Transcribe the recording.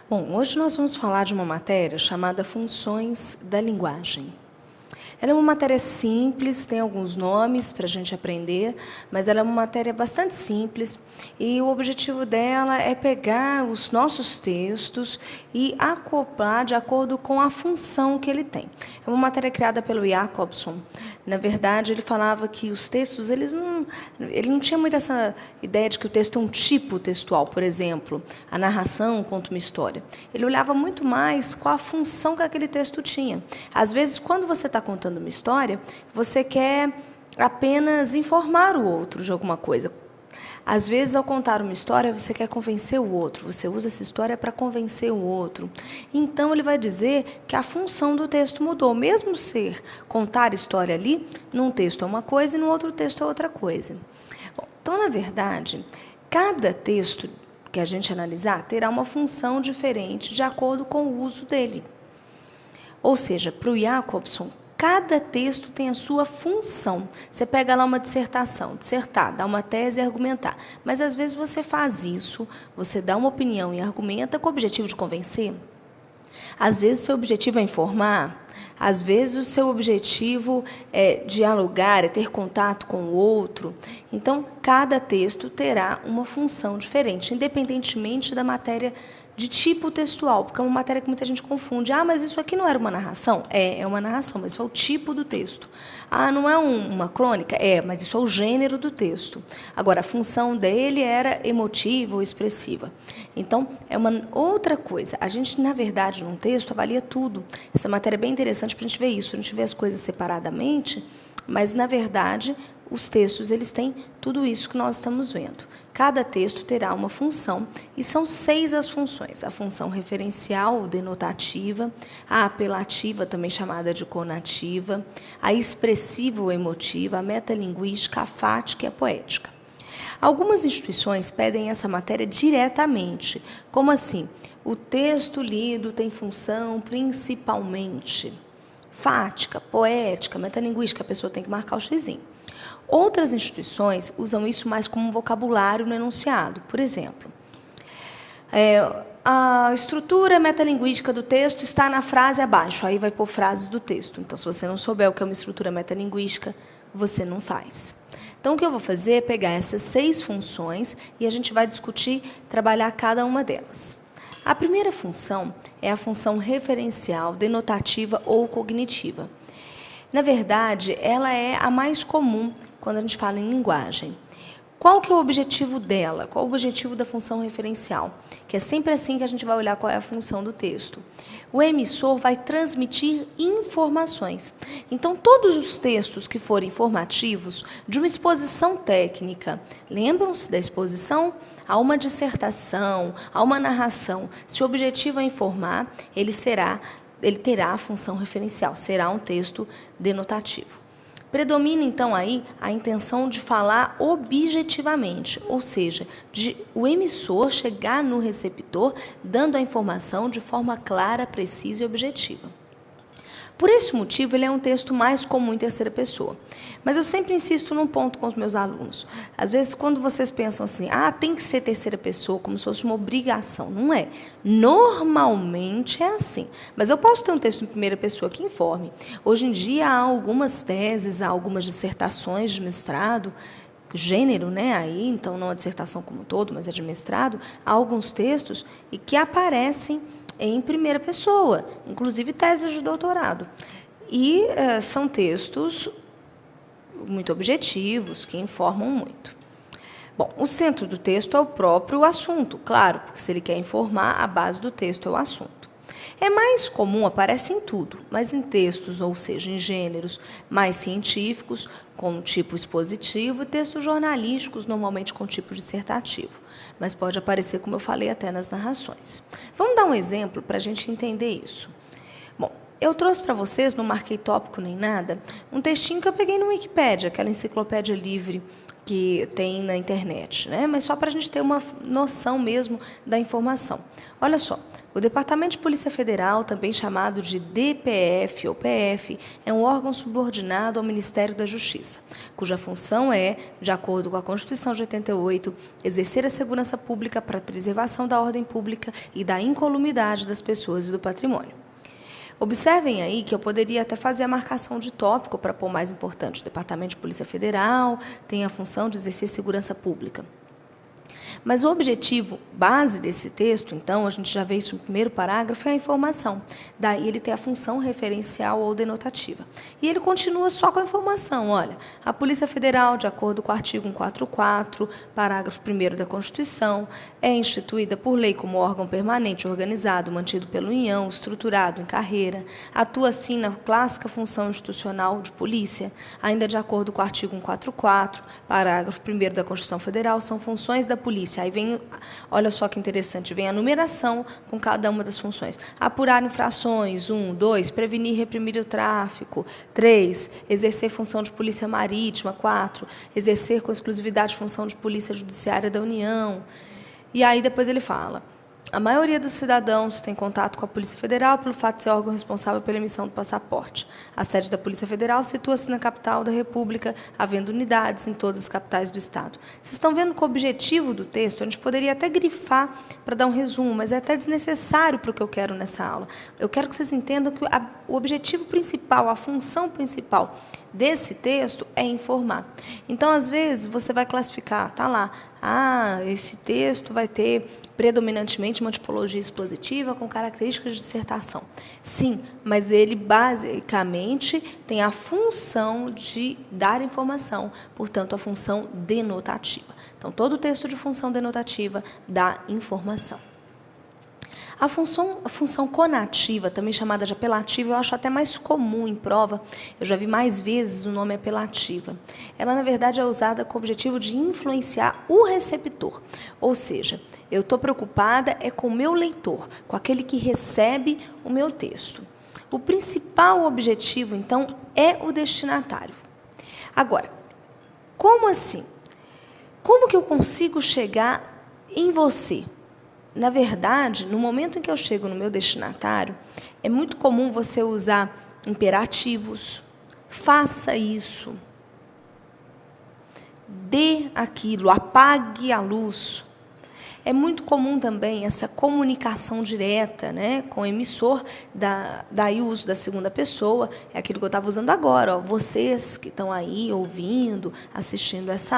Bom, hoje nós vamos falar de uma matéria chamada Funções da Linguagem. Ela é uma matéria simples, tem alguns nomes para a gente aprender, mas ela é uma matéria bastante simples e o objetivo dela é pegar os nossos textos e acoplar de acordo com a função que ele tem. É uma matéria criada pelo Jacobson. Na verdade, ele falava que os textos, ele não tinha muito essa ideia de que o texto é um tipo textual, por exemplo, a narração conta uma história. Ele olhava muito mais qual a função que aquele texto tinha. Às vezes, quando você está contando uma história, você quer apenas informar o outro de alguma coisa. Às vezes, ao contar uma história, você quer convencer o outro. Você usa essa história para convencer o outro. Então, ele vai dizer que a função do texto mudou. Mesmo ser contar história ali, num texto é uma coisa e no outro texto é outra coisa. Bom, então, na verdade, cada texto que a gente analisar terá uma função diferente de acordo com o uso dele. Ou seja, para o Jacobson, cada texto tem a sua função. Você pega lá uma dissertação, dissertar, dá uma tese e argumentar. Mas, às vezes, você faz isso, você dá uma opinião e argumenta com o objetivo de convencer. Às vezes, o seu objetivo é informar. Às vezes, o seu objetivo é dialogar, é ter contato com o outro. Então, cada texto terá uma função diferente, independentemente da matéria de tipo textual, porque é uma matéria que muita gente confunde. Ah, mas isso aqui não era uma narração? É uma narração, mas isso é o tipo do texto. Ah, não é uma crônica? Mas isso é o gênero do texto. Agora, a função dele era emotiva ou expressiva. Então, é uma outra coisa. A gente, na verdade, num texto, avalia tudo. Essa matéria é bem interessante para a gente ver isso. A gente vê as coisas separadamente, mas, na verdade, os textos, eles têm tudo isso que nós estamos vendo. Cada texto terá uma função, e são 6 as funções. A função referencial, denotativa, a apelativa, também chamada de conativa, a expressiva ou emotiva, a metalinguística, a fática e a poética. Algumas instituições pedem essa matéria diretamente. Como assim? O texto lido tem função principalmente fática, poética, metalinguística, a pessoa tem que marcar o xizinho. Outras instituições usam isso mais como um vocabulário no enunciado. Por exemplo, a estrutura metalinguística do texto está na frase abaixo, aí vai pôr frases do texto. Então, se você não souber o que é uma estrutura metalinguística, você não faz. Então, o que eu vou fazer é pegar essas 6 funções e a gente vai discutir, trabalhar cada uma delas. A primeira função é a função referencial, denotativa ou cognitiva. Na verdade, ela é a mais comum quando a gente fala em linguagem. Qual que é o objetivo dela? Qual o objetivo da função referencial? Que é sempre assim que a gente vai olhar qual é a função do texto. O emissor vai transmitir informações. Então, todos os textos que forem informativos de uma exposição técnica, lembram-se da exposição? A uma dissertação, a uma narração. Se o objetivo é informar, ele terá a função referencial, será um texto denotativo. Predomina, então, aí a intenção de falar objetivamente, ou seja, de o emissor chegar no receptor dando a informação de forma clara, precisa e objetiva. Por esse motivo, ele é um texto mais comum em terceira pessoa. Mas eu sempre insisto num ponto com os meus alunos. Às vezes, quando vocês pensam assim, tem que ser terceira pessoa, como se fosse uma obrigação. Não é. Normalmente é assim. Mas eu posso ter um texto em primeira pessoa que informe. Hoje em dia, há algumas teses, há algumas dissertações de mestrado, gênero, né? Aí, então, não a dissertação como um todo, mas é de mestrado, há alguns textos e que aparecem em primeira pessoa, inclusive teses de doutorado. E são textos muito objetivos, que informam muito. Bom, o centro do texto é o próprio assunto, claro, porque se ele quer informar, a base do texto é o assunto. É mais comum, aparece em tudo, mas em textos, ou seja, em gêneros mais científicos, com tipo expositivo, e textos jornalísticos, normalmente com tipo dissertativo. Mas pode aparecer, como eu falei, até nas narrações. Vamos dar um exemplo para a gente entender isso. Bom, Eu trouxe para vocês, não marquei tópico nem nada, um textinho que eu peguei no Wikipédia, aquela enciclopédia livre que tem na internet, né? Mas só para a gente ter uma noção mesmo da informação. Olha só, o Departamento de Polícia Federal, também chamado de DPF ou PF, é um órgão subordinado ao Ministério da Justiça, cuja função é, de acordo com a Constituição de 88, exercer a segurança pública para a preservação da ordem pública e da incolumidade das pessoas e do patrimônio. Observem aí que eu poderia até fazer a marcação de tópico para pôr mais importante. O Departamento de Polícia Federal tem a função de exercer segurança pública. Mas o objetivo base desse texto, então, a gente já vê isso no primeiro parágrafo, é a informação. Daí ele tem a função referencial ou denotativa. E ele continua só com a informação. Olha, a Polícia Federal, de acordo com o artigo 144, parágrafo 1º da Constituição, é instituída por lei como órgão permanente, organizado, mantido pela União, estruturado em carreira, atua assim na clássica função institucional de polícia, ainda de acordo com o artigo 144, parágrafo 1º da Constituição Federal, são funções da polícia. Aí vem, olha só que interessante, vem a numeração com cada uma das funções. Apurar infrações, 1, 2, prevenir e reprimir o tráfico, 3, exercer função de polícia marítima, 4, exercer com exclusividade função de polícia judiciária da União. E aí depois ele fala: a maioria dos cidadãos tem contato com a Polícia Federal pelo fato de ser órgão responsável pela emissão do passaporte. A sede da Polícia Federal situa-se na capital da República, havendo unidades em todas as capitais do Estado. Vocês estão vendo que o objetivo do texto, a gente poderia até grifar para dar um resumo, mas é até desnecessário para o que eu quero nessa aula. Eu quero que vocês entendam que o objetivo principal, a função principal desse texto é informar. Então, às vezes, você vai classificar, tá lá, esse texto vai ter predominantemente uma tipologia expositiva com características de dissertação. Sim, mas ele basicamente tem a função de dar informação, portanto, a função denotativa. Então, todo texto de função denotativa dá informação. A função conativa, também chamada de apelativa, eu acho até mais comum em prova, eu já vi mais vezes o nome apelativa. Ela, na verdade, é usada com o objetivo de influenciar o receptor, ou seja, eu estou preocupada com o meu leitor, com aquele que recebe o meu texto. O principal objetivo, então, é o destinatário. Agora, como assim? Como que eu consigo chegar em você? Na verdade, no momento em que eu chego no meu destinatário, é muito comum você usar imperativos. Faça isso. Dê aquilo, apague a luz. É muito comum também essa comunicação direta, né, com o emissor, daí o uso da segunda pessoa, é aquilo que eu estava usando agora. Ó, vocês que estão aí ouvindo, assistindo essa